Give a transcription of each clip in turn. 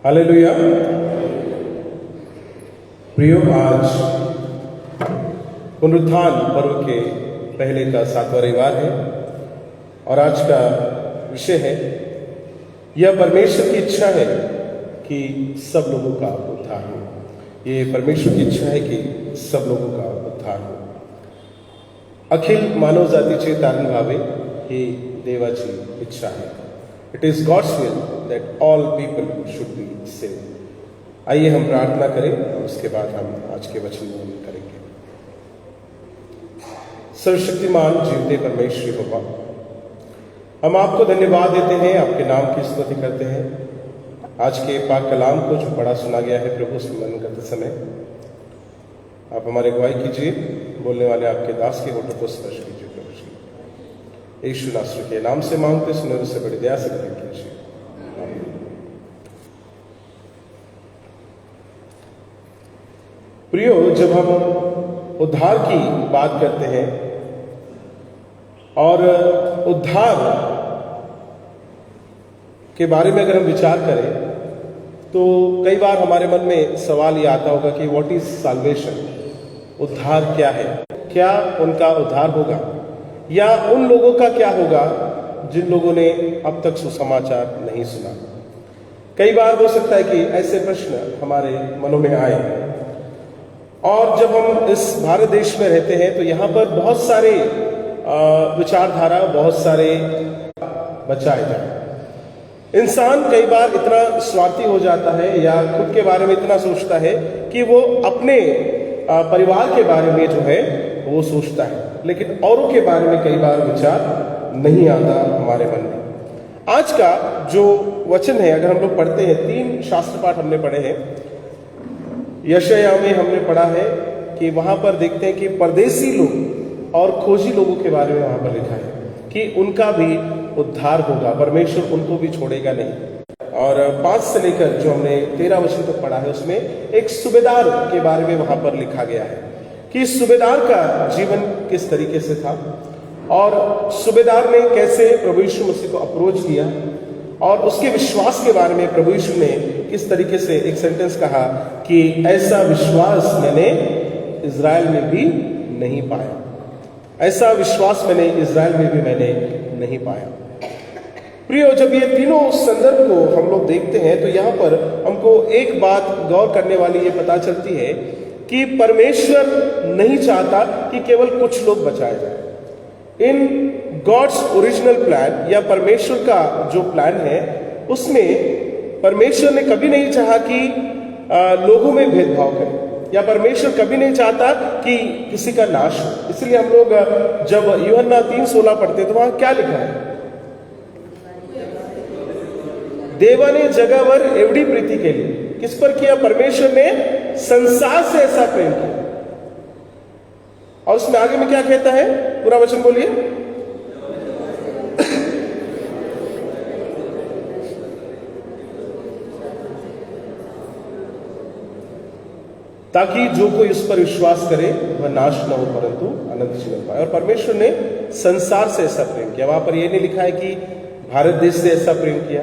Hallelujah. प्रियो, आज पुनरुत्थान पर्व के पहले का 7वां रविवार है और आज का विषय है, यह परमेश्वर की इच्छा है कि सब लोगों का उद्धार हो। ये परमेश्वर की इच्छा है कि सब लोगों का उद्धार हो। अखिल मानव जातीचे तारण व्हावे ही देवाची इच्छा है। It is God's will that all people should be saved. आइए हम प्रार्थना करें और उसके बाद हम आज के वचन में करेंगे। सर्वशक्तिमान जीवते परमेश्वर यहोवा, हम आपको धन्यवाद देते हैं, आपके नाम की स्तुति करते हैं। आज के पाक कलाम को जो पढ़ा सुना गया है प्रभु, स्मरण करते समय आप हमारे अगुवाई कीजिए। बोलने वाले आपके दास के होठों को स्पर्श कीजिए प्रभु जी। यीशु नासरी के नाम से मांगते, सुनने से बड़ी दया से ग्रहण कीजिए। प्रियो, जब हम उद्धार की बात करते हैं और उद्धार के बारे में अगर हम विचार करें तो कई बार हमारे मन में सवाल ये आता होगा कि व्हाट इज साल्वेशन, उद्धार क्या है? क्या उनका उद्धार होगा या उन लोगों का क्या होगा जिन लोगों ने अब तक सुसमाचार नहीं सुना? कई बार हो सकता है कि ऐसे प्रश्न हमारे मनों में आए। और जब हम इस भारत देश में रहते हैं तो यहाँ पर बहुत सारे विचारधारा, बहुत सारे बचाए जाए। इंसान कई बार इतना स्वार्थी हो जाता है या खुद के बारे में इतना सोचता है कि वो अपने परिवार के बारे में जो है वो सोचता है, लेकिन औरों के बारे में कई बार विचार नहीं आता हमारे मन में। आज का जो वचन है, अगर हम लोग पढ़ते हैं, 3 शास्त्र पाठ हमने पढ़े हैं। यशायाह में हमने पढ़ा है कि वहां पर देखते हैं कि परदेसी लोग और खोजी लोगों के बारे में वहां पर लिखा है कि उनका भी उद्धार होगा, परमेश्वर उनको भी छोड़ेगा नहीं। और 5 से लेकर जो हमने 13 वचन तक पढ़ा है उसमें एक सूबेदार के बारे में वहां पर लिखा गया है कि सूबेदार का जीवन किस तरीके से था और सूबेदार ने कैसे प्रभु यीशु मसीह को अप्रोच किया और उसके विश्वास के बारे में प्रभु यीशु ने किस तरीके से एक सेंटेंस कहा कि ऐसा विश्वास मैंने इज़राइल में भी नहीं पाया। ऐसा विश्वास मैंने इज़राइल में भी मैंने नहीं पाया। प्रियो, जब ये तीनों संदर्भ को हम लोग देखते हैं तो यहाँ पर हमको एक बात गौर करने वाली ये पता चलती है कि परमेश्वर नहीं चाहता कि केवल कुछ लोग बचाए जाए। इन गॉड्स ओरिजिनल प्लान या परमेश्वर का जो प्लान है उसमें परमेश्वर ने कभी नहीं चाहा कि लोगों में भेदभाव करें या परमेश्वर कभी नहीं चाहता कि किसी का नाश हो। इसलिए हम लोग जब यूहन्ना 3:16 पढ़ते तो वहां क्या लिखा है? देवाने जगावर एवढी प्रीति केली, किस पर किया? परमेश्वर ने संसार से ऐसा प्रेम किया। और उसमें आगे में क्या कहता है? पूरा वचन बोलिए। ताकि जो कोई उस पर विश्वास करे वह नाश न हो परंतु अनंत जीवन पाए। और परमेश्वर ने संसार से ऐसा प्रेम किया। वहां पर यह नहीं लिखा है कि भारत देश से ऐसा प्रेम किया,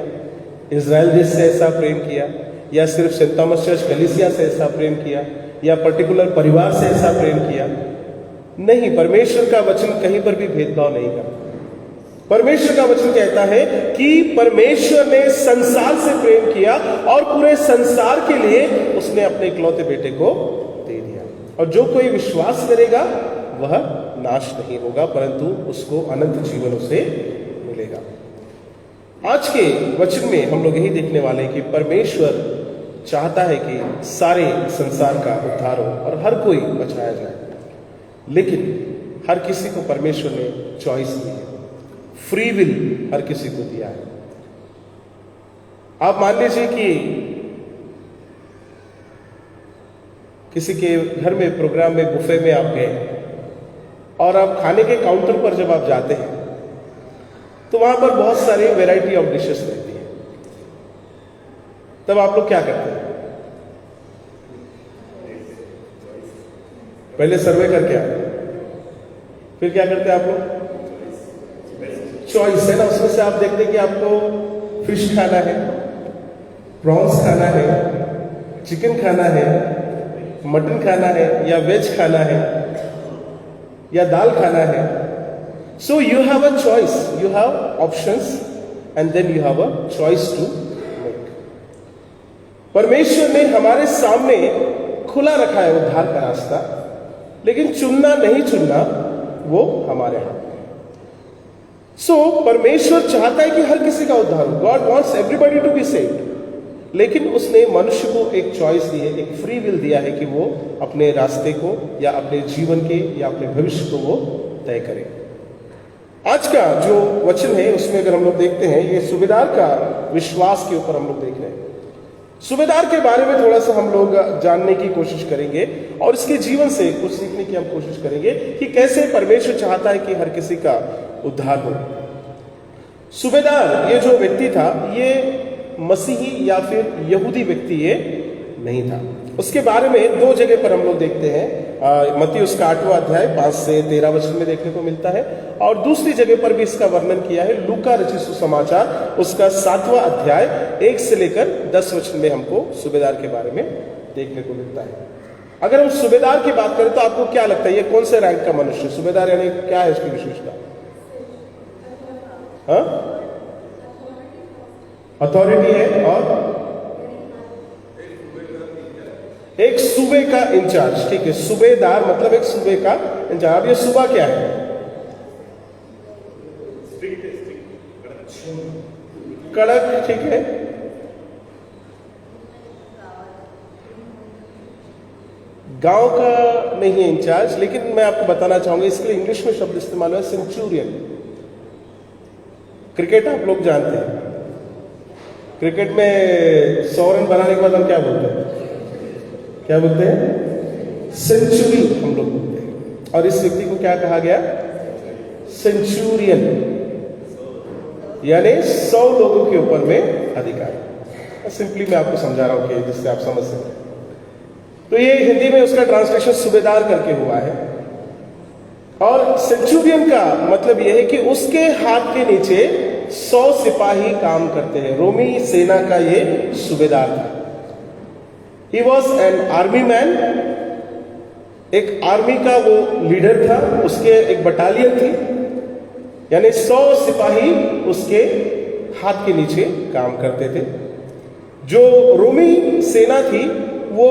इज़राइल देश से ऐसा प्रेम किया, या सिर्फ सेंट थॉमस चर्च कलीसिया से ऐसा प्रेम किया, या पर्टिकुलर परिवार से ऐसा प्रेम किया। नहीं, परमेश्वर का वचन कहीं पर भी भेदभाव नहीं करता। परमेश्वर का वचन कहता है कि परमेश्वर ने संसार से प्रेम किया और पूरे संसार के लिए उसने अपने इकलौते बेटे को दे दिया। और जो कोई विश्वास करेगा वह नाश नहीं होगा परंतु उसको अनंत जीवन उसे मिलेगा। आज के वचन में हम लोग यही देखने वाले हैं कि परमेश्वर चाहता है कि सारे संसार का उद्धार हो और हर कोई बचाया जाए, लेकिन हर किसी को परमेश्वर ने चॉइस दी है, फ्री विल हर किसी को दिया है। आप मान लीजिए कि किसी के घर में प्रोग्राम में बुफे में आप गए और आप खाने के काउंटर पर जब आप जाते हैं तो वहां पर बहुत सारी वैरायटी ऑफ डिशेस रहती है। तब आप लोग क्या करते हैं? पहले सर्वे करके आते हैं, फिर क्या करते हैं आप लोग? चॉइस है ना, उसमें से आप देखते हैं कि आपको फिश खाना है, प्रॉन्स खाना है, चिकन खाना है, मटन खाना है, या वेज खाना है, या दाल खाना है. So you have a choice, you have options and then you have a choice to make. परमेश्वर ने हमारे सामने खुला रखा है उद्धार का रास्ता, लेकिन चुनना नहीं चुनना वो हमारे हाथ में. सो परमेश्वर चाहता है कि हर किसी का उद्धार हो. God wants everybody to be saved. लेकिन उसने मनुष्य को एक चॉइस दी है, एक फ्री विल दिया है कि वो अपने रास्ते को या अपने जीवन के या अपने भविष्य को वो तय करे. आज का जो वचन है उसमें अगर हम लोग देखते हैं, ये सूबेदार का विश्वास के ऊपर हम लोग देख रहे हैं. सूबेदार के बारे में थोड़ा सा हम लोग जानने की कोशिश करेंगे और इसके जीवन से कुछ सीखने की हम कोशिश करेंगे कि कैसे परमेश्वर चाहता है कि हर किसी का उद्धार हो. सूबेदार ये जो व्यक्ति था, ये मसीही या फिर यहूदी व्यक्ति ये नहीं था. उसके बारे में दो जगह पर हम लोग देखते हैं. मत्ती उसका 8वां अध्याय 5 से 13 वचन में देखने को मिलता है, और दूसरी जगह पर भी इसका वर्णन किया है लूका रचित सुसमाचार उसका 7वां अध्याय 1 से लेकर 10 वचन में हमको सूबेदार के बारे में देखने को मिलता है. अगर हम सूबेदार की बात करें तो आपको क्या लगता है, ये कौन से रैंक का मनुष्य सूबेदार, यानी क्या है इसकी विशेषता? अथॉरिटी है और एक सूबे का इंचार्ज. ठीक है, सूबेदार मतलब एक सूबे का इंचार्ज. अब ये सूबा क्या है? कड़क. ठीक है, गांव का नहीं है इंचार्ज, लेकिन मैं आपको बताना चाहूंगा इसके लिए इंग्लिश में शब्द इस्तेमाल हुआ सेंचुरियन. क्रिकेट आप लोग जानते हैं, क्रिकेट में 100 रन बनाने के बाद हम क्या बोलते हैं? क्या बोलते हैं? सेंचुरी हम लोग बोलते हैं. और इस व्यक्ति को क्या कहा गया? सेंचुरियन, यानी 100 लोगों के ऊपर में अधिकार. सिंपली मैं आपको समझा रहा हूं कि जिससे आप समझ सकें. तो ये हिंदी में उसका ट्रांसलेशन सूबेदार करके हुआ है. और सेंचुरियन का मतलब यह है कि उसके हाथ के नीचे 100 सिपाही काम करते हैं. रोमी सेना का ये सूबेदार था. He was an army man. एक आर्मी का वो लीडर था, उसके एक बटालियन थी, यानी 100 सिपाही उसके हाथ के नीचे काम करते थे. जो रोमी सेना थी वो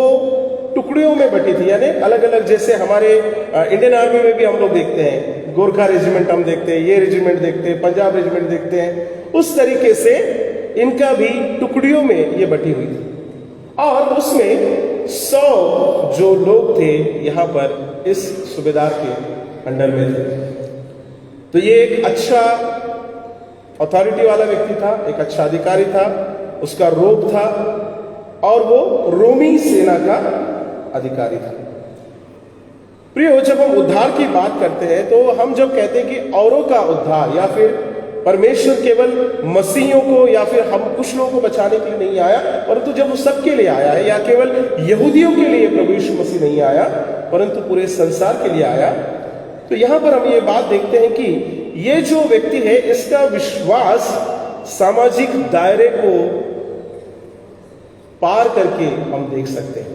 टुकड़ियों में बटी थी, यानी अलग अलग. जैसे हमारे इंडियन आर्मी में भी हम लोग देखते हैं, गोरखा रेजिमेंट हम देखते हैं, ये रेजिमेंट देखते हैं, पंजाब रेजिमेंट देखते हैं. उस तरीके से इनका भी टुकड़ियों में ये बटी हुई थी. और उसमें 100 जो लोग थे यहाँ पर इस सूबेदार के अंडर में थे. तो ये एक अच्छा अथॉरिटी वाला व्यक्ति था, एक अच्छा अधिकारी था, उसका रोब था, और वो रोमी सेना का अधिकारी था. प्रियो, जब हम उद्धार की बात करते हैं तो हम जब कहते हैं कि औरों का उद्धार, या फिर परमेश्वर केवल मसीहियों को या फिर हम कुछ लोगों को बचाने के लिए नहीं आया, परंतु जब वो सबके लिए आया है, या केवल यहूदियों के लिए प्रभु यीशु मसीह नहीं आया परंतु पूरे संसार के लिए आया, तो यहां पर हम ये बात देखते हैं कि ये जो व्यक्ति है इसका विश्वास सामाजिक दायरे को पार करके हम देख सकते हैं.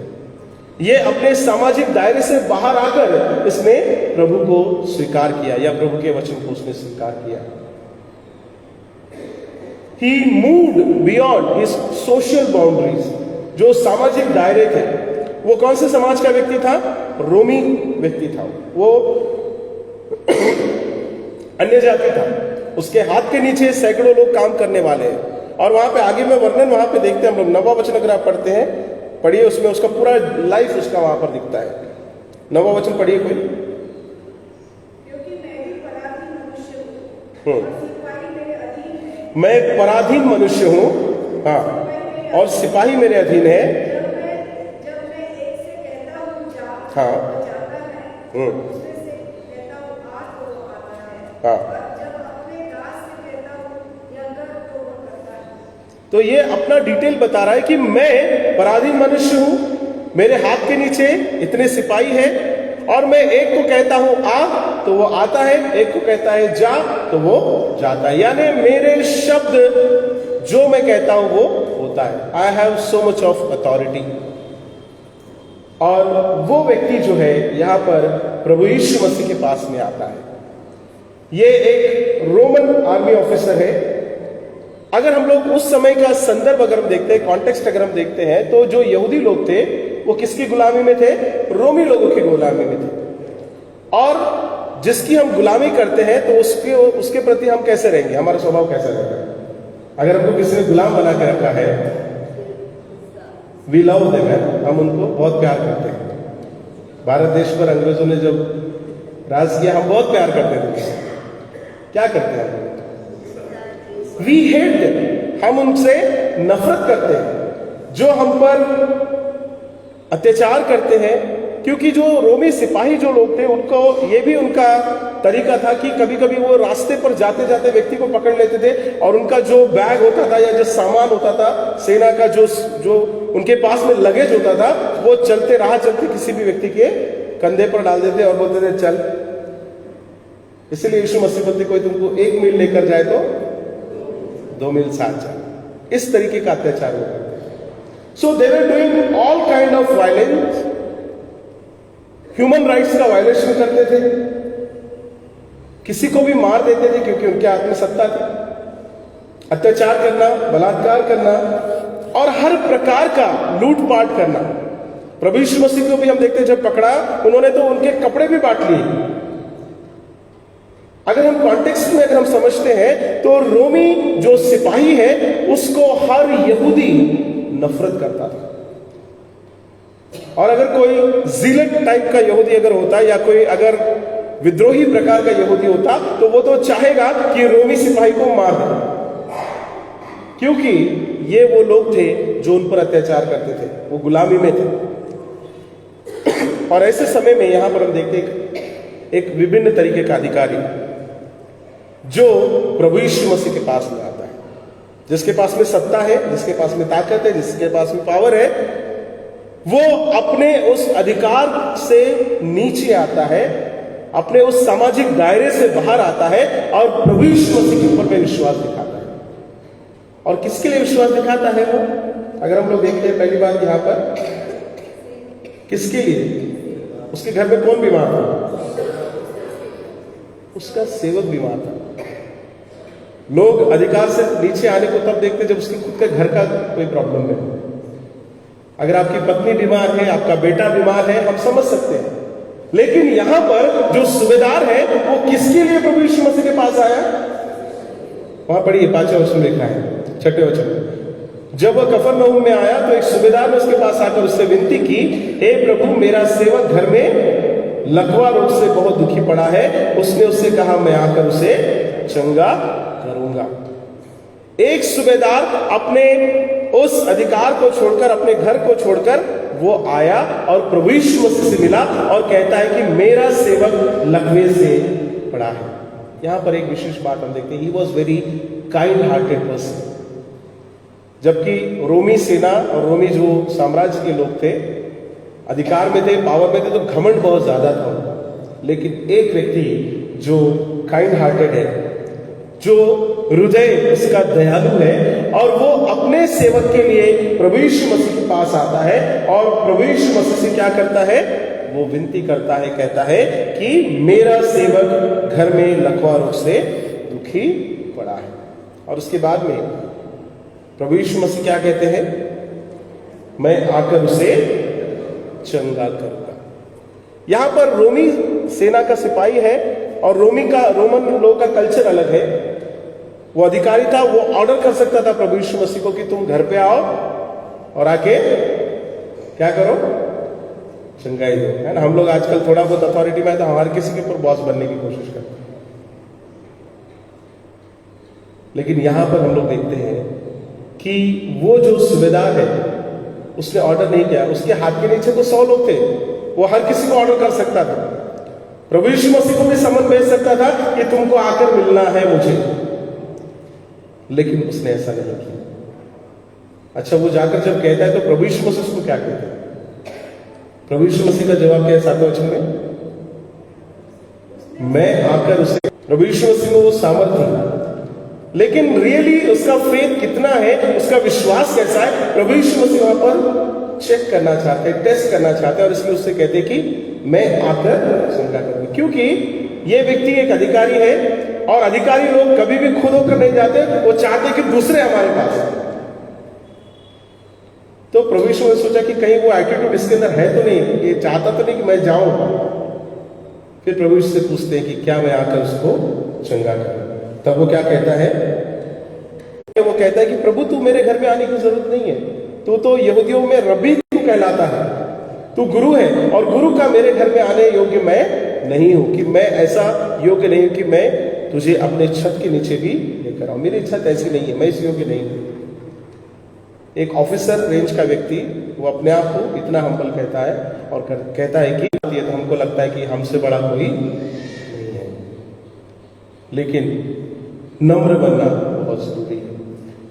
ये अपने सामाजिक दायरे से बाहर आकर इसने प्रभु को स्वीकार किया, या प्रभु के वचन को उसने स्वीकार किया. He moved beyond his social boundaries. जो सामाजिक दायरे थे, वो कौन से समाज का व्यक्ति था? रोमी व्यक्ति था. वो अन्य जाति था. उसके हाथ के नीचे सैकड़ों लोग काम करने वाले हैं. और वहां पे आगे में वर्णन वहां पे देखते हैं हम लोग. 9वां वचन अगर आप पढ़ते हैं, पढ़िए, उसमें उसका पूरा लाइफ उसका वहां पर दिखता है. 9वां वचन पढ़िए कोई. मैं एक पराधीन मनुष्य हूं, हाँ, और सिपाही मेरे अधीन है. हाँ, हाँ. तो ये अपना डिटेल बता रहा है कि मैं पराधीन मनुष्य हूं, मेरे हाथ के नीचे इतने सिपाही हैं, और मैं एक को कहता हूं आ तो वो आता है, एक को कहता है जा तो वो जाता है. यानी मेरे शब्द जो मैं कहता हूं वो होता होता है, I have so much of authority. और वो व्यक्ति जो है यहाँ पर प्रभु यीशु मसीह के पास में आता है। ये एक रोमन आर्मी ऑफिसर है। अगर हम लोग उस समय का संदर्भ अगर हम देखते हैं, कॉन्टेक्स्ट अगर हम देखते हैं, तो जो यहूदी लोग थे वो किसकी गुलामी में थे? रोमी लोगों की गुलामी में थे। और जिसकी हम गुलामी करते हैं तो उसके प्रति हम कैसे रहेंगे? हमारा स्वभाव कैसा रहेगा? अगर हमको किसी ने गुलाम बना के रखा है, वी लव देम, हम उनको बहुत प्यार करते हैं। भारत देश पर अंग्रेजों ने जब राज किया, हम बहुत प्यार करते थे। क्या करते हैं? वी हेट देम, हम उनसे नफरत करते हैं जो हम पर अत्याचार करते हैं। क्योंकि जो रोमी सिपाही जो लोग थे, उनको ये भी उनका तरीका था कि कभी कभी वो रास्ते पर जाते जाते व्यक्ति को पकड़ लेते थे और उनका जो बैग होता था या जो सामान होता था सेना का, जो उनके पास में लगेज होता था, वो चलते राह चलते किसी भी व्यक्ति के कंधे पर डाल देते और बोलते थे चल। इसलिए यीशु मसीह बोलते कोई तुमको 1 मील लेकर जाए तो 2 मील साथ चल। इस तरीके का अत्याचार वो करते थे। So they were doing all kind of violence, human rights का वायलेशन करते थे, किसी को भी मार देते थे क्योंकि उनके हाथ में सत्ता थी। अत्याचार करना, बलात्कार करना और हर प्रकार का लूटपाट करना। प्रभु यीशु मसीह को भी हम देखते हैं, जब पकड़ा उन्होंने तो उनके कपड़े भी बांट लिए। अगर हम कॉन्टेक्स्ट में अगर हम समझते हैं तो रोमी जो सिपाही है उसको हर यहूदी नफरत करता था। और अगर कोई जिलट टाइप का यहूदी अगर होता या कोई अगर विद्रोही प्रकार का यहूदी होता तो वो तो चाहेगा कि रोमी सिपाही को मार दे, क्योंकि ये वो लोग थे जो उन पर अत्याचार करते थे, वो गुलामी में थे। और ऐसे समय में यहां पर हम देखते एक विभिन्न तरीके का अधिकारी जो प्रभु यीशु मसीह के पास में आता है, जिसके पास में सत्ता है, जिसके पास में ताकत है, जिसके पास में पावर है। वो अपने उस अधिकार से नीचे आता है, अपने उस सामाजिक दायरे से बाहर आता है और प्रभु यीशु मसीह के ऊपर में विश्वास दिखाता है। और किसके लिए विश्वास दिखाता है वो? अगर हम लोग देखते हैं पहली बात यहां पर, किसके लिए? उसके घर में कौन बीमार था? उसका सेवक बीमार था। लोग अधिकार से नीचे आने को तब देखते जब उसके खुद के घर का कोई प्रॉब्लम है। अगर आपकी पत्नी बीमार है, आपका बेटा बीमार है, हम समझ सकते हैं। लेकिन यहां पर जो सूबेदार है वो किसके लिए प्रभु यीशु मसीह के पास आया? वहां पढ़िए 5वें वचन में लिखा है, 6वें वचन में। जब वह कफरनहूम में आया तो एक सूबेदार ने उसके पास आकर उससे विनती की, हे प्रभु, मेरा सेवक घर में लकवा रोग से बहुत दुखी पड़ा है। उसने उससे कहा, मैं आकर उसे चंगा करूंगा। एक सूबेदार अपने उस अधिकार को छोड़कर, अपने घर को छोड़कर वो आया और प्रभु यीशु मसीह से मिला और कहता है कि मेरा सेवक लकवे से पड़ा है। यहां पर एक विशेष बात हम देखते हैं, he was very kind hearted person. जबकि रोमी सेना और रोमी जो साम्राज्य के लोग थे, अधिकार में थे, पावर में थे, तो घमंड बहुत ज्यादा था। लेकिन एक व्यक्ति जो काइंड हार्टेड है, जो हृदय उसका दयालु है, और वो अपने सेवक के लिए प्रभु यीशु मसीह के पास आता है और प्रभु यीशु मसीह से क्या करता है? वो विनती करता है, कहता है कि मेरा सेवक घर में लकवा रोग से दुखी पड़ा है। और उसके बाद में प्रभु यीशु मसीह क्या कहते हैं? मैं आकर उसे चंगा करूंगा। यहां पर रोमी सेना का सिपाही है और रोमन लोगों का कल्चर अलग है। वो अधिकारी था, वो ऑर्डर कर सकता था प्रभु यीशु मसीह को कि तुम घर पे आओ और आके क्या करो? चंगाई दो, है ना। हम लोग आजकल थोड़ा बहुत अथॉरिटी में है तो हमारे किसी के ऊपर बॉस बनने की कोशिश करते हैं। लेकिन यहां पर हम लोग देखते हैं कि वो जो सूबेदार है उसने ऑर्डर नहीं किया। उसके हाथ के नीचे तो 100 लोग थे, वो हर किसी को ऑर्डर कर सकता था। प्रभु यीशु मसीह को भी समन भेज सकता था कि तुमको आकर मिलना है मुझे, लेकिन उसने ऐसा नहीं किया। अच्छा, वो जाकर जब कहता है तो प्रभु यीशु मसीह उसको क्या कहते हैं? प्रभु यीशु मसीह का जवाब क्या है 7वें वचन में? मैं आकर उसे, प्रभु यीशु मसीह में वो सामर्थ्य लेकिन रियली उसका फेथ कितना है, उसका विश्वास कैसा है, प्रभु यीशु मसीह वहां पर चेक करना चाहते हैं, टेस्ट करना चाहते हैं, और इसलिए उससे कहते हैं कि मैं आकर चंगा करूंगा। क्योंकि ये व्यक्ति एक अधिकारी है, और अधिकारी लोग कभी भी खुद होकर नहीं जाते, वो चाहते कि दूसरे हमारे पास आए। तो प्रभु यीशु ने सोचा कि कहीं वो एटीट्यूड इसके अंदर है तो नहीं, ये चाहता तो नहीं कि मैं जाऊं। फिर प्रभु यीशु से पूछते हैं कि क्या मैं आकर उसको चंगा करूं। तब वो क्या कहता है, वो कहता है कि प्रभु तू मेरे घर में आने की जरूरत नहीं है, तू तो यहूदियों में रब्बी तू कहलाता है, तू गुरु है, और गुरु का मेरे घर में आने योग्य मैं नहीं हूं, कि मैं ऐसा योग्य नहीं हूं कि मैं तुझे अपने छत के नीचे भी लेकर आऊं। मेरी छत ऐसी नहीं है, मैं इस योग्य नहीं हूं। एक ऑफिसर रेंज का व्यक्ति वो अपने आप को इतना हम्बल कहता है, और कहता है कि ये तो हमको लगता है कि हमसे बड़ा कोई नहीं है, लेकिन नम्र बनना बहुत जरूरी है।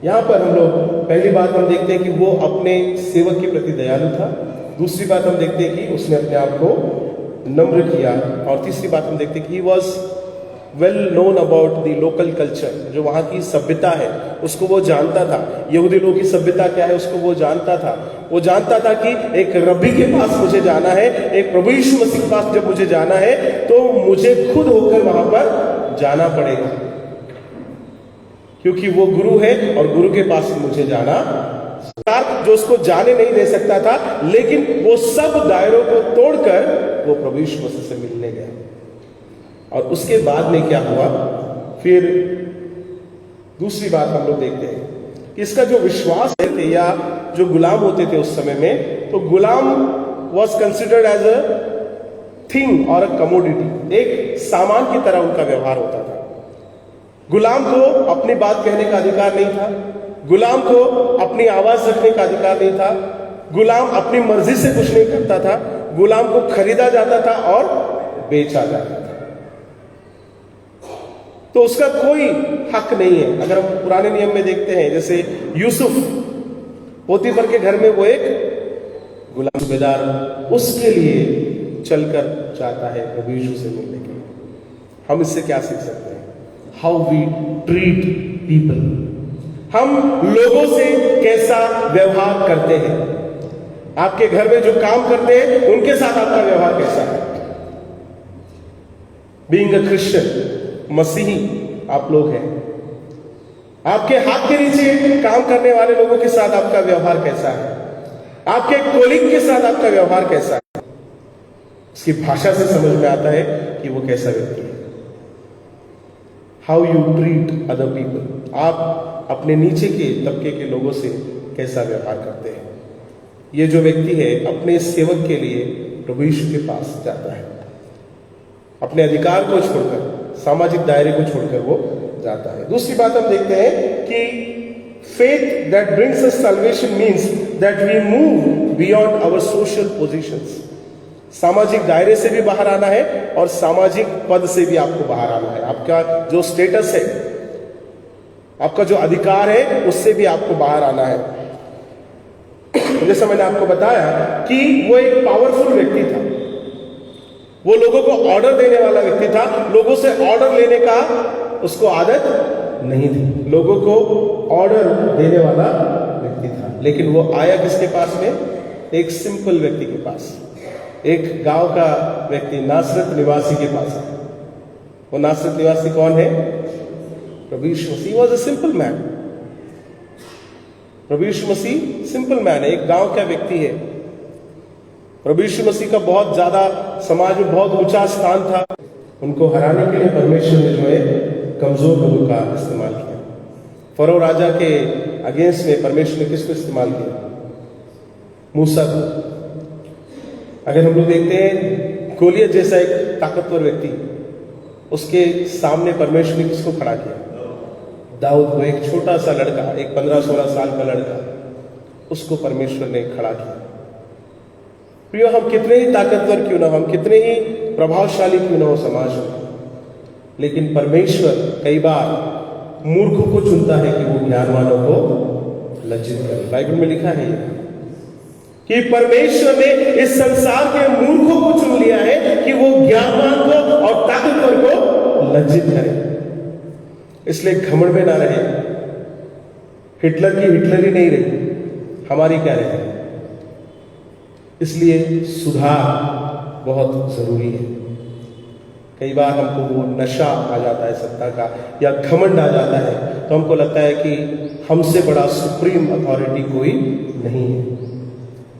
यहां पर हम लोग पहली बात हम देखते हैं कि वो अपने सेवक के प्रति दयालु था। दूसरी बात हम देखते हैं कि उसने अपने आप को नम्र किया, और तीसरी बात हम देखते हैं कि he was well known about the local culture, जो वहां की सभ्यता है उसको वो जानता था। यहूदी लोगों की सभ्यता क्या है उसको वो जानता था। वो जानता था कि एक रब्बी के पास मुझे जाना है, एक प्रभु यीशु मसीह के पास जब मुझे जाना है तो मुझे खुद होकर वहां पर जाना पड़ेगा, क्योंकि वो गुरु है और गुरु के पास मुझे जाना, जो उसको जाने नहीं दे सकता था, लेकिन वो सब दायरों को तोड़कर वो प्रभु यीशु मसीह से मिलने गया। और उसके बाद में क्या हुआ, फिर दूसरी बात हम लोग देखते हैं कि इसका जो विश्वास थे या जो गुलाम होते थे उस समय में, तो गुलाम was considered as a thing और अ कमोडिटी, एक सामान की तरह उनका व्यवहार होता था। गुलाम को अपनी बात कहने का अधिकार नहीं था, गुलाम को अपनी आवाज रखने का अधिकार नहीं था, गुलाम अपनी मर्जी से कुछ नहीं करता था, गुलाम को खरीदा जाता था और बेचा जाता था, तो उसका कोई हक नहीं है। अगर हम पुराने नियम में देखते हैं, जैसे यूसुफ पोतीफर के घर में वो एक गुलाम सूबेदार उसके लिए चलकर जाता है प्रभु यीशु से मिलने के लिए। हम इससे क्या सीख सकते हैं? हाउ वी ट्रीट पीपल, हम लोगों से कैसा व्यवहार करते हैं। आपके घर में जो काम करते हैं उनके साथ आपका व्यवहार कैसा है? बीइंग अ क्रिश्चियन, मसीही आप लोग हैं, आपके हाथ के नीचे काम करने वाले लोगों के साथ आपका व्यवहार कैसा है? आपके कोलिग के साथ आपका व्यवहार कैसा है? उसकी भाषा से समझ में आता है कि वो कैसा व्यक्ति है। How you treat other people, आप अपने नीचे के तबके के लोगों से कैसा व्यवहार करते हैं। ये जो व्यक्ति है अपने सेवक के लिए प्रभु यीशु के पास जाता है, अपने अधिकार को छोड़कर, सामाजिक दायरे को छोड़कर वो जाता है। दूसरी बात हम देखते हैं कि faith that brings us salvation means that we move beyond our social positions. सामाजिक दायरे से भी बाहर आना है और सामाजिक पद से भी आपको बाहर आना है। आपका जो स्टेटस है, आपका जो अधिकार है, उससे भी आपको बाहर आना है। जैसा मैंने आपको बताया कि वो एक पावरफुल व्यक्ति था, वो लोगों को ऑर्डर देने वाला व्यक्ति था। लोगों से ऑर्डर लेने का उसको आदत नहीं थी, लोगों को ऑर्डर देने वाला व्यक्ति था। लेकिन वो आया किसके पास में? एक सिंपल व्यक्ति के पास, एक गांव का व्यक्ति, नासरत निवासी के पास आया। वो नासरत निवासी कौन है? प्रभु Yeshu Masih. Was a simple man. प्रभु यीशु मसीह सिंपल मैन है, एक गांव का व्यक्ति है। प्रभु यीशु मसीह का बहुत ज्यादा समाज में बहुत ऊंचा स्थान था। उनको हराने के लिए परमेश्वर ने जो है कमजोर लोगों का इस्तेमाल किया। फरो राजा के अगेंस्ट में परमेश्वर ने किसको इस्तेमाल किया? मूसा को। अगर हम लोग देखते हैं गोलियत जैसा एक ताकतवर व्यक्ति, उसके सामने परमेश्वर ने किसको खड़ा किया? दाऊद को, एक छोटा सा लड़का, एक 15-16 साल का लड़का, उसको परमेश्वर ने खड़ा किया। प्रियो, हम कितने ही ताकतवर क्यों ना हो, हम कितने ही प्रभावशाली क्यों ना हो समाज में, लेकिन परमेश्वर कई बार मूर्खों को चुनता है कि वो ज्ञानवानों को लज्जित करे। बाइबल में लिखा है कि परमेश्वर ने इस संसार के मूर्खों को चुन लिया है कि वो ज्ञानवान को और ताकतवर को लज्जित करे। इसलिए घमंड में ना रहे। हिटलर की हिटलर ही नहीं रही, हमारी क्या रहे। इसलिए सुधार बहुत जरूरी है। कई बार हमको वो नशा आ जाता है सत्ता का, या घमंड आ जाता है, तो हमको लगता है कि हमसे बड़ा सुप्रीम अथॉरिटी कोई नहीं है,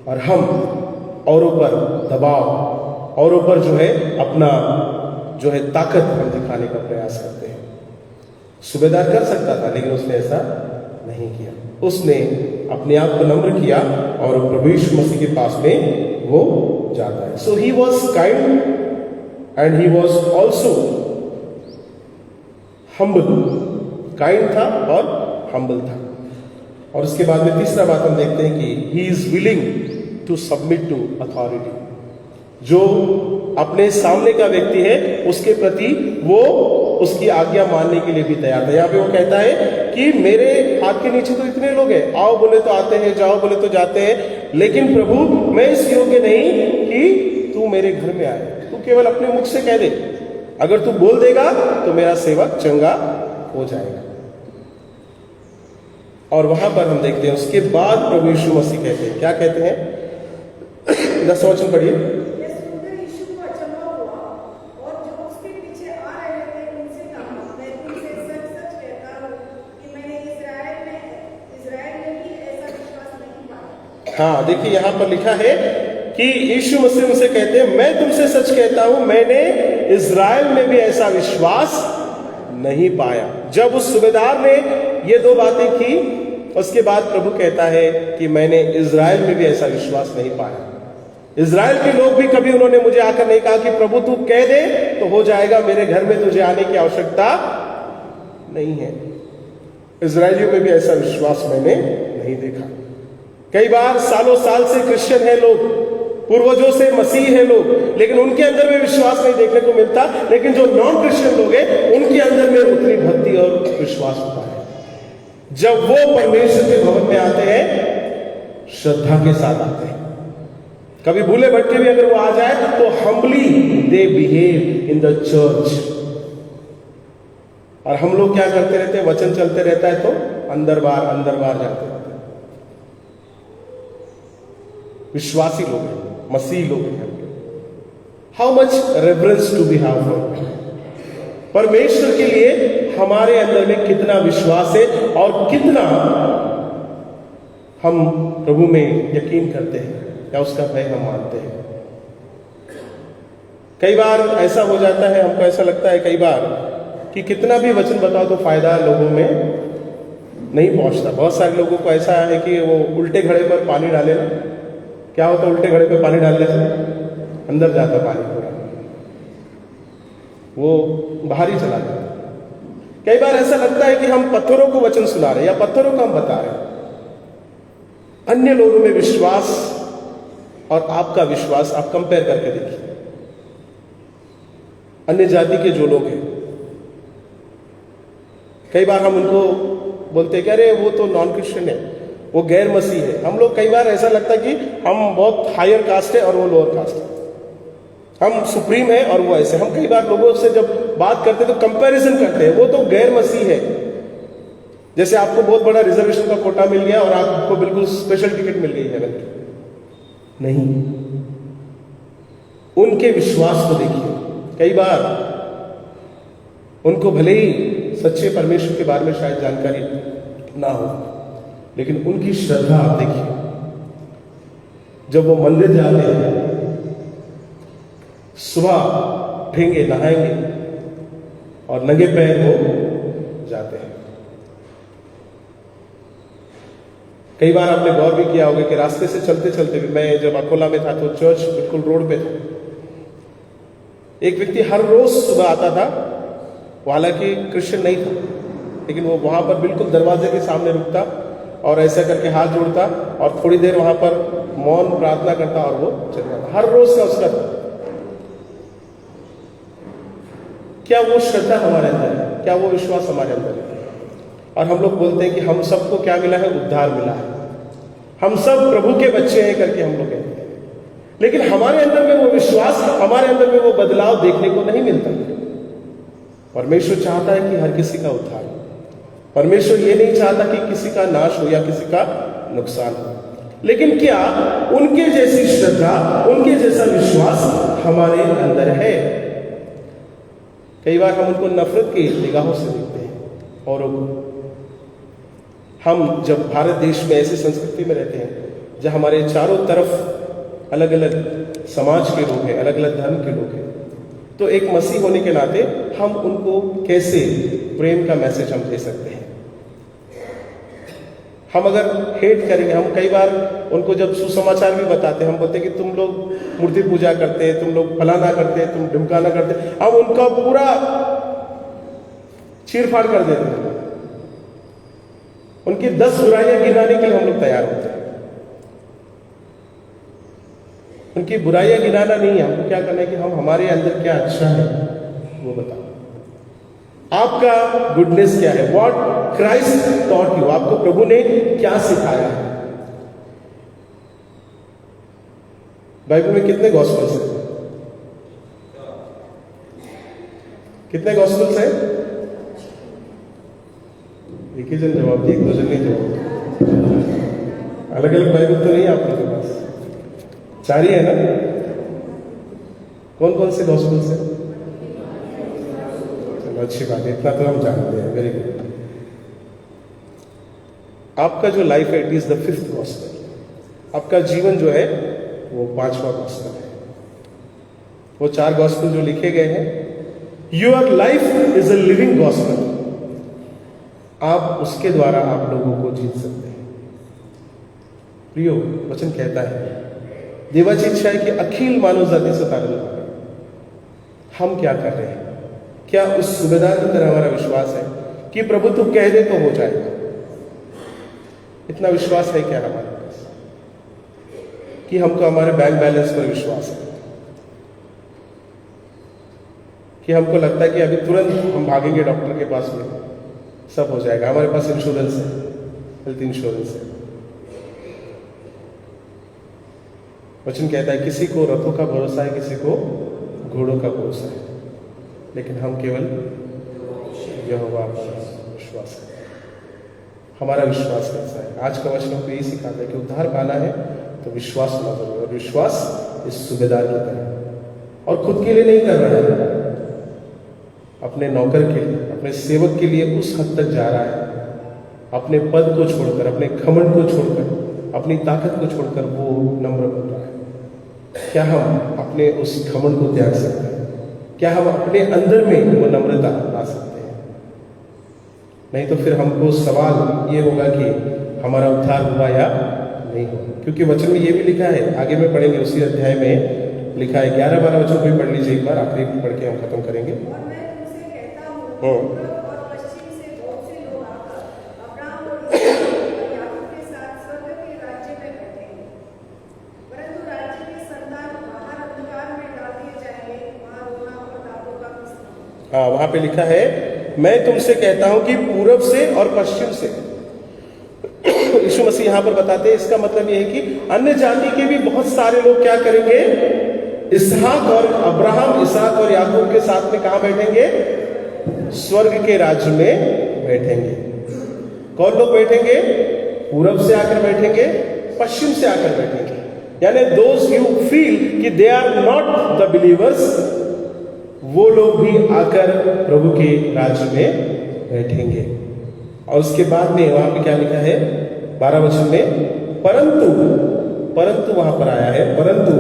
और हम औरों पर दबाव, औरों पर जो है अपना जो है ताकत हम दिखाने का प्रयास करते हैं। सूबेदार कर सकता था, लेकिन उसने ऐसा नहीं किया। उसने अपने आप को नम्र किया और प्रभु यीशु मसीह के पास में वो जाता है। So he was kind and he was also humble. Kind था और हम्बल था। और उसके बाद में तीसरा बात हम देखते हैं कि he is willing to submit to authority. जो अपने सामने का व्यक्ति है उसके प्रति वो उसकी आज्ञा मानने के लिए भी तैयार था। यहाँ पे वो कहता है कि मेरे हाथ के नीचे तो इतने लोग हैं, आओ बोले तो आते हैं, जाओ बोले तो जाते हैं, लेकिन प्रभु मैं इस योग्य नहीं कि तू मेरे घर में आए। तू केवल अपने मुख से कह दे, अगर तू बोल देगा तो मेरा सेवक चंगा हो जाएगा। और वहां पर हम देखते हैं उसके बाद प्रभु यीशु मसीह कहते हैं, क्या कहते हैं? 10 वचन पढ़िए। हाँ, देखिए यहां पर लिखा है कि यीशु मसीह उनसे कहते हैं, मैं तुमसे सच कहता हूं मैंने इज़राइल में भी ऐसा विश्वास नहीं पाया। जब उस सूबेदार ने ये 2 बातें की, उसके बाद प्रभु कहता है कि मैंने इज़राइल में भी ऐसा विश्वास नहीं पाया। इज़राइल के लोग भी कभी उन्होंने मुझे आकर नहीं कहा कि प्रभु तू कह दे तो हो जाएगा, मेरे घर में तुझे आने की आवश्यकता नहीं है। इज़राइलियों में भी ऐसा विश्वास मैंने नहीं देखा। कई बार सालों साल से क्रिश्चियन है लोग, पूर्वजों से मसीह है लोग, लेकिन उनके अंदर में विश्वास नहीं देखने को मिलता। लेकिन जो नॉन क्रिश्चियन लोग हैं उनके अंदर में उतनी भक्ति और विश्वास होता है। जब वो परमेश्वर के भवन में आते हैं, श्रद्धा के साथ आते हैं। कभी भूले भटके भी अगर वो आ जाए तो humbly they behave in the church. और हम लोग क्या करते रहते हैं? वचन चलते रहता है तो अंदर बार जाते रहते हैं। विश्वासी लोग हैं, मसीह लोग हैं। How much reverence to be have for परमेश्वर के लिए हमारे अंदर में कितना विश्वास है और कितना हम प्रभु में यकीन करते हैं या उसका भय हम मानते हैं। कई बार ऐसा हो जाता है, हमको ऐसा लगता है कई बार कि कितना भी वचन बताओ तो फायदा लोगों में नहीं पहुंचता। बहुत सारे लोगों को ऐसा है कि वो उल्टे घड़े पर पानी डाले ना, क्या होता है? उल्टे घड़े पर पानी डालने से अंदर जाता पानी पूरा, वो बाहर ही चला जाता। कई बार ऐसा लगता है कि हम पत्थरों को वचन सुना रहे हैं या पत्थरों को हम बता रहे हैं। अन्य लोगों में विश्वास और आपका विश्वास आप कंपेयर करके देखिए। अन्य जाति के जो लोग हैं, कई बार हम उनको बोलते हैं कि अरे वो तो नॉन क्रिश्चियन है, वो गैर मसीह है। हम लोग कई बार ऐसा लगता है कि हम बहुत हायर कास्ट है और वो लोअर कास्ट है, हम सुप्रीम है और वो ऐसे। हम कई बार लोगों से जब बात करते हैं तो कंपैरिजन करते हैं, वो तो गैर मसीह है। जैसे आपको बहुत बड़ा रिजर्वेशन का कोटा मिल गया और आपको बिल्कुल स्पेशल टिकट मिल गई हेवन की। नहीं, उनके विश्वास को देखिए। कई बार उनको भले ही सच्चे परमेश्वर के बारे में शायद जानकारी ना हो, लेकिन उनकी श्रद्धा आप देखिए। जब वो मंदिर जाते हैं, सुबह उठेंगे, नहाएंगे और नंगे पैर वो जाते हैं। कई बार आपने गौर भी किया होगा कि रास्ते से चलते चलते भी, मैं जब अकोला में था तो चर्च बिल्कुल रोड पे था। एक व्यक्ति हर रोज सुबह आता था, वो हालांकि क्रिश्चियन नहीं था, लेकिन वो वहां पर बिल्कुल दरवाजे के सामने रुकता और ऐसा करके हाथ जोड़ता और थोड़ी देर वहां पर मौन प्रार्थना करता और वो चल जाता। हर रोज का उसका था। क्या वो श्रद्धा हमारे अंदर है? क्या वो विश्वास हमारे अंदर है? और हम लोग बोलते हैं कि हम सबको क्या मिला है? उद्धार मिला है, हम सब प्रभु के बच्चे हैं करके हम लोग कहते हैं। लेकिन हमारे अंदर में वो विश्वास, हमारे अंदर में वो बदलाव देखने को नहीं मिलता। परमेश्वर चाहता है कि हर किसी का उद्धार हो। परमेश्वर ये नहीं चाहता कि किसी का नाश हो या किसी का नुकसान हो। लेकिन क्या उनके जैसी श्रद्धा, उनके जैसा विश्वास हमारे अंदर है? कई बार हम उनको नफरत की निगाहों से देखते हैं औरों को। हम जब भारत देश में ऐसी संस्कृति में रहते हैं जहां हमारे चारों तरफ अलग अलग समाज के लोग हैं, अलग अलग धर्म के लोग हैं, तो एक मसीह होने के नाते हम उनको कैसे प्रेम का मैसेज हम दे सकते हैं? हम अगर हेट करेंगे, हम कई बार उनको जब सुसमाचार भी बताते हैं, हम बोलते हैं कि तुम लोग मूर्ति पूजा करते हैं, तुम लोग फलाना करते हैं, तुम ढिमकाना करते हैं, हम उनका पूरा चीरफाड़ कर देते हैं। उनकी 10 बुराइयां गिनाने के लिए हम लोग तैयार होते हैं। उनकी बुराइयां गिनाना नहीं है, हमको क्या करना है कि हम हमारे अंदर क्या अच्छा है वो बताओ। आपका गुडनेस क्या है? व्हाट क्राइस्ट टॉट यू, आपको प्रभु ने क्या सिखाया है? बाइबल में कितने गॉस्पेल्स हैं? कितने गॉस्पेल्स हैं? एक ही जन जवाब दिए, 2 जन नहीं जवाब। अलग अलग बाइबल तो नहीं है आप लोगों के पास? 4 ही है ना? कौन कौन से गॉस्पेल्स हैं? अच्छी बात है, इतना तो हम जानते हैं। Very good. आपका जो लाइफ है, it is the 5th gospel. आपका जीवन जो है वो 5वां गॉस्पेल है। वो 4 गॉस्पेल जो लिखे गए हैं, your life is a living gospel. आप उसके द्वारा आप लोगों को जीत सकते हैं। प्रियो, वचन कहता है, देवाची इच्छा है कि अखिल मानव जाति से ताल्लुक है। हम क्या कर रहे हैं? क्या उस सूबेदार की तरह हमारा विश्वास है कि प्रभु तू कह दे तो हो जाएगा? इतना विश्वास है क्या हमारे पास कि हमको हमारे बैंक बैलेंस पर विश्वास है, कि हमको लगता है कि अभी तुरंत हम भागेंगे डॉक्टर के पास में सब हो जाएगा, हमारे पास इंश्योरेंस है, हेल्थ इंश्योरेंस है? वचन कहता है किसी को रथों का भरोसा है, किसी को घोड़ों का भरोसा है, लेकिन हम केवल यहोवा पर विश्वास करें। हमारा विश्वास कैसा है? आज का वचन हमको यही सिखाता है कि उद्धार पाना है तो विश्वास होना जरूरी, और विश्वास इस सूबेदार की तरह। और खुद के लिए नहीं कर रहा है, अपने नौकर के लिए, अपने सेवक के लिए उस हद तक जा रहा है, अपने पद को छोड़कर, अपने घमंड को छोड़कर, अपनी ताकत को छोड़कर वो नम्र बन रहा है। क्या हम अपने उस घमंड को त्याग सकते हैं? क्या हम अपने अंदर में वो नम्रता ला सकते हैं? नहीं तो फिर हमको सवाल ये होगा कि हमारा उद्धार हुआ या नहीं हुआ। क्योंकि वचन में ये भी लिखा है, आगे में पढ़ेंगे उसी अध्याय में लिखा है, 11-12 वचन को भी पढ़ लीजिए एक बार, आखिरी पढ़ के हम खत्म करेंगे। हाँ, वहां पे लिखा है, मैं तुमसे कहता हूं कि पूरब से और पश्चिम से। यीशु मसीह यहां पर बताते हैं, इसका मतलब यह है कि अन्य जाति के भी बहुत सारे लोग क्या करेंगे? इसहाक और अब्राहम, इसहाक और याकूब के साथ में कहां बैठेंगे? स्वर्ग के राज्य में बैठेंगे। कौन लोग बैठेंगे? पूरब से आकर बैठेंगे, पश्चिम से आकर बैठेंगे। यानी दोज यू फील कि they are not the believers, वो लोग भी आकर प्रभु के राज्य में बैठेंगे। और उसके बाद में वहां पे क्या लिखा है 12 वचन में, परंतु वहां पर आया है, परंतु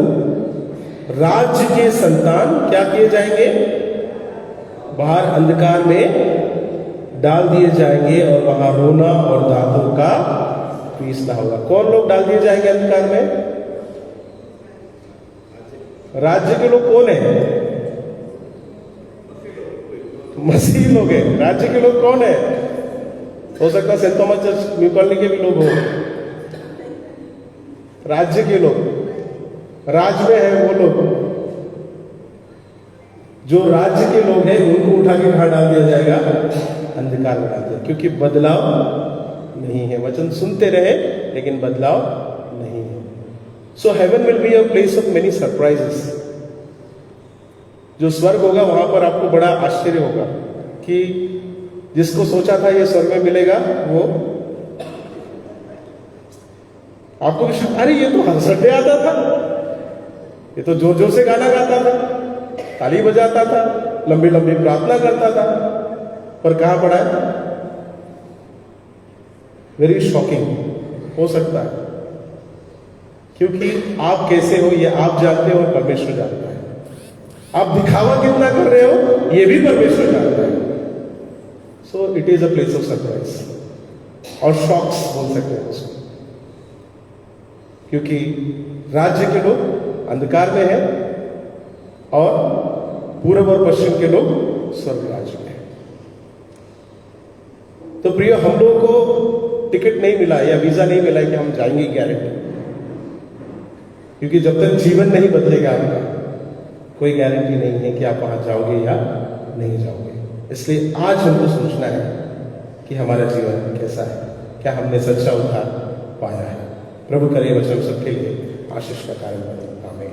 राज्य के संतान क्या किए जाएंगे? बाहर अंधकार में डाल दिए जाएंगे और वहां रोना और दांतों का पीसना होगा। कौन लोग डाल दिए जाएंगे अंधकार में? राज्य के लोग कौन है? मसीह लोग हैं। राज्य के लोग कौन है? हो सकता है Saint Thomas church new colony के भी लोग हो। राज्य के लोग, राज में है वो लोग, जो राज्य के लोग हैं उनको उठा के कहां डाल दिया जाएगा? अंधकार में डाल दिया, क्योंकि बदलाव नहीं है। वचन सुनते रहे लेकिन बदलाव नहीं है। So heaven will be a place of many surprises. जो स्वर्ग होगा वहां पर आपको बड़ा आश्चर्य होगा। कि जिसको सोचा था ये स्वर्ग में मिलेगा वो आपको अरे ये तो हर संडे आता था, ये तो जोर जोर से गाना गाता था, ताली बजाता था, लंबी लंबी प्रार्थना करता था, पर कहां पड़ा है? वेरी शॉकिंग हो सकता है, क्योंकि आप कैसे हो ये आप जानते हो और परमेश्वर जानता है। आप दिखावा कितना कर रहे हो ये भी परमेश्वर जानता है। So it is a place of surprise और शॉक्स बोल सकते हैं उसको, क्योंकि राज्य के लोग अंधकार में हैं और पूर्व और पश्चिम के लोग स्वर्ग राज्य में हैं। तो प्रिय, हम लोगों को टिकट नहीं मिला या वीजा नहीं मिला कि हम जाएंगे गारंटी, क्योंकि जब तक जीवन नहीं बदलेगा आपका कोई गारंटी नहीं है कि आप वहां जाओगे या नहीं जाओगे। इसलिए आज हमको सोचना है कि हमारा जीवन कैसा है, क्या हमने सच्चा उद्धार पाया है। प्रभु करे वचन सबके लिए आशीष का कारण बने। आमीन।